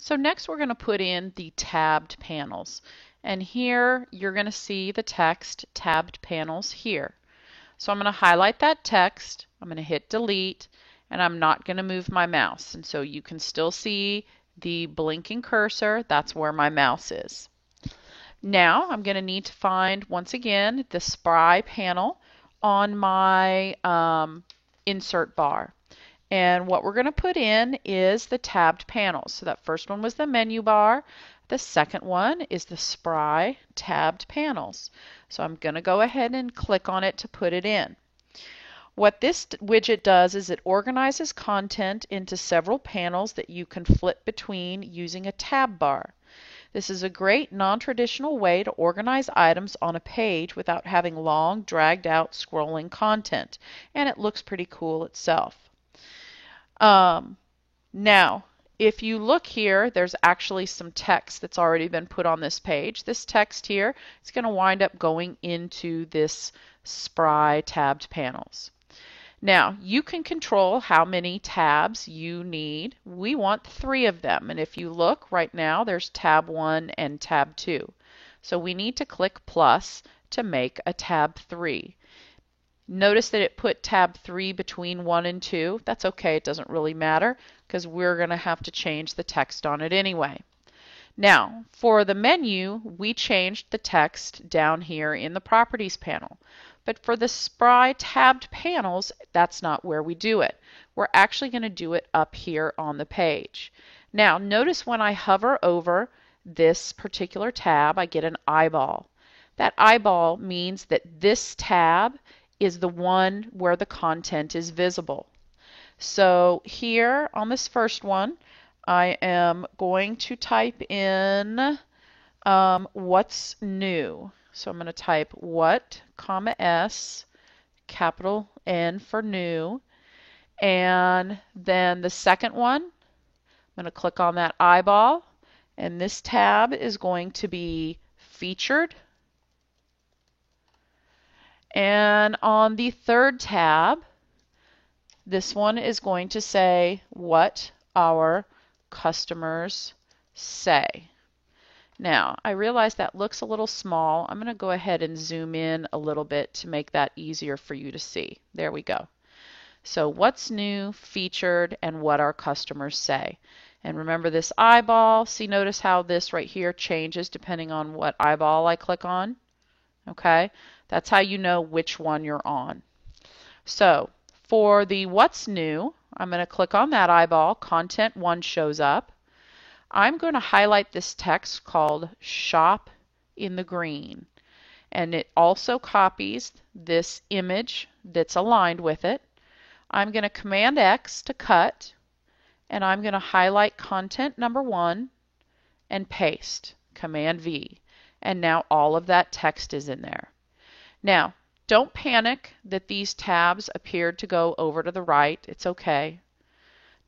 So next we're going to put in the tabbed panels. And here you're going to see the text tabbed panels here. So I'm going to highlight that text, I'm going to hit delete, and I'm not going to move my mouse. And so you can still see the blinking cursor, that's where my mouse is. Now I'm going to need to find, once again, the spry panel on my insert bar. And what we're going to put in is the tabbed panels. So that first one was the menu bar. The second one is the spry tabbed panels. So I'm going to go ahead and click on it to put it in. What this widget does is it organizes content into several panels that you can flip between using a tab bar. This is a great non-traditional way to organize items on a page without having long, dragged out scrolling content, and it looks pretty cool itself. Now, if you look here, there's actually some text that's already been put on this page. This text here is going to wind up going into this spry tabbed panels. Now, you can control how many tabs you need. We want 3 of them, and if you look right now, there's tab 1 and tab 2. So we need to click plus to make a tab 3. Notice that it put tab 3 between 1 and 2. That's okay, it doesn't really matter because we're going to have to change the text on it anyway. Now, for the menu, we changed the text down here in the Properties panel. But for the spry tabbed panels, that's not where we do it. We're actually going to do it up here on the page. Now, notice when I hover over this particular tab, I get an eyeball. That eyeball means that this tab is the one where the content is visible. So here on this first one, I am going to type in what's new. So I'm going to type what, comma S, capital N for new. And then the second one, I'm going to click on that eyeball. And this tab is going to be featured. And on the third tab, this one is going to say what our customers say. Now, I realize that looks a little small. I'm going to go ahead and zoom in a little bit to make that easier for you to see. There we go. So what's new, featured, and what our customers say. And remember this eyeball. See, notice how this right here changes depending on what eyeball I click on. Okay, that's how you know which one you're on. So for the what's new, I'm going to click on that eyeball. Content 1 shows up. I'm going to highlight this text called shop in the green. And it also copies this image that's aligned with it. I'm going to Command X to cut. And I'm going to highlight content number 1 and paste. Command V. And now all of that text is in there. Now, don't panic that these tabs appeared to go over to the right. It's okay.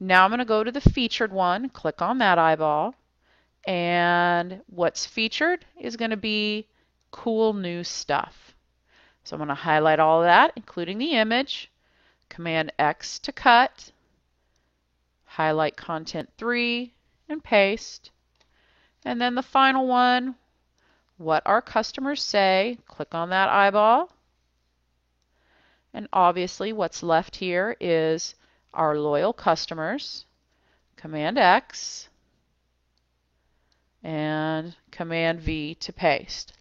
Now I'm going to go to the featured one, click on that eyeball, and what's featured is going to be cool new stuff. So I'm going to highlight all of that, including the image, Command X to cut, highlight content 3, and paste. And then the final one, what our customers say, click on that eyeball. And obviously what's left here is our loyal customers. Command X and Command V to paste.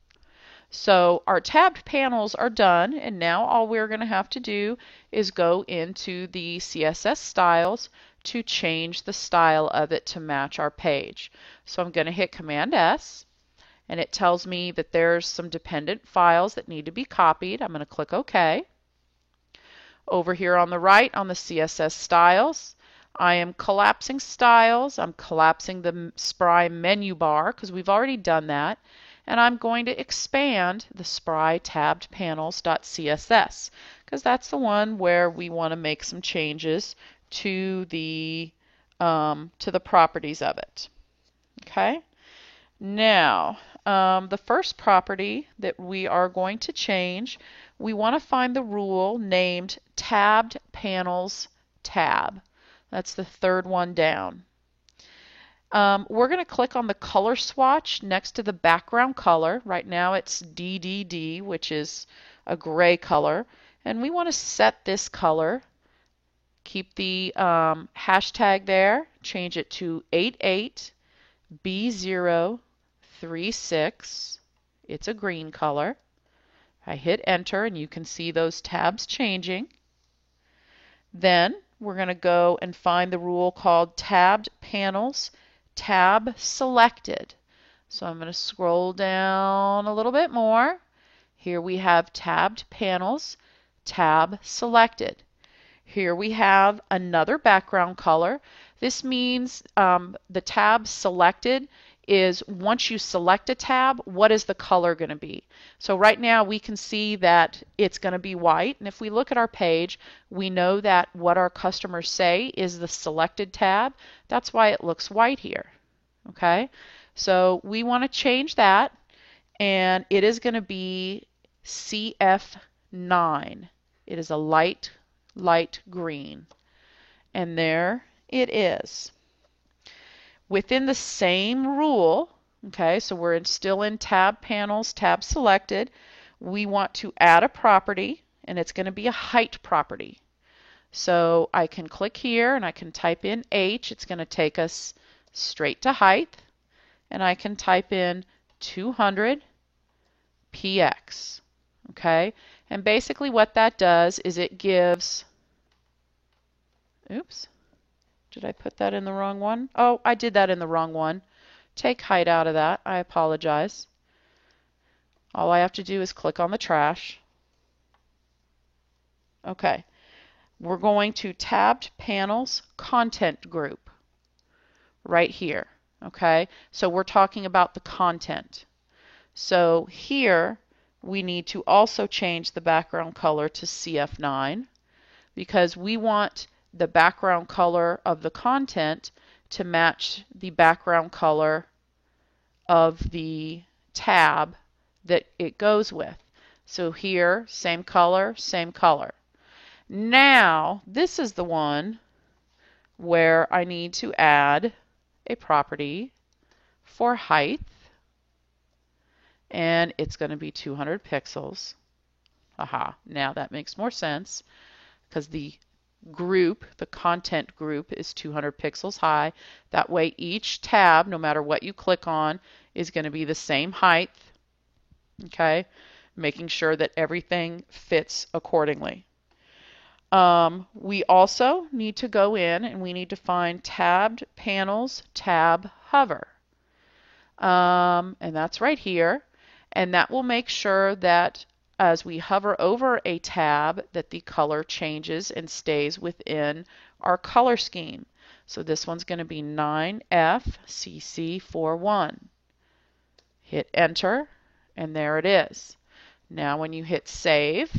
So our tabbed panels are done, and now all we're going to have to do is go into the CSS styles to change the style of it to match our page. So I'm going to hit Command S, and it tells me that there's some dependent files that need to be copied. I'm going to click OK. Over here on the right on the CSS styles, I am collapsing styles. I'm collapsing the spry menu bar because we've already done that. And I'm going to expand the spry tabbed panels.css because that's the one where we want to make some changes to the properties of it. Okay. Now, the first property that we are going to change, we want to find the rule named tabbed panels tab. That's the third one down. We're going to click on the color swatch next to the background color. Right now it's DDD, which is a gray color. And we want to set this color. Keep the hashtag there. Change it to 88B036. It's a green color. I hit enter and you can see those tabs changing. Then we're going to go and find the rule called tabbed panels, tab selected. So I'm going to scroll down a little bit more. Here we have tabbed panels, tab selected. Here we have another background color. This means the tab selected is once you select a tab, what is the color going to be? So right now we can see that it's going to be white. And if we look at our page, we know that what our customers say is the selected tab. That's why it looks white here. Okay, so we want to change that, and it is going to be CF9. It is a light green. And there it is. Within the same rule, okay, so we're still in tab panels, tab selected, we want to add a property, and it's going to be a height property. So I can click here and I can type in H. It's going to take us straight to height, and I can type in 200 px. Okay, and basically what that does is it gives, oops, did I put that in the wrong one? Oh, I did that in the wrong one. Take height out of that. I apologize. All I have to do is click on the trash. Okay, we're going to tabbed panels content group right here. Okay, so we're talking about the content. So here we need to also change the background color to CF9 because we want the background color of the content to match the background color of the tab that it goes with. So here, same color, same color. Now, this is the one where I need to add a property for height, and it's going to be 200 pixels. Aha, now that makes more sense because the group, the content group, is 200 pixels high. That way each tab, no matter what you click on, is going to be the same height. Okay, making sure that everything fits accordingly. We also need to go in and we need to find tabbed panels, tab hover. And that's right here. And that will make sure that as we hover over a tab that the color changes and stays within our color scheme. So this one's going to be 9FCC41. Hit enter and there it is. Now when you hit save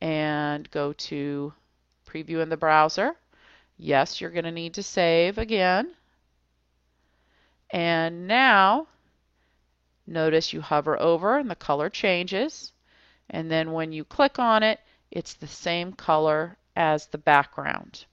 and go to preview in the browser, yes, you're going to need to save again. And now notice you hover over and the color changes, and then when you click on it, it's the same color as the background.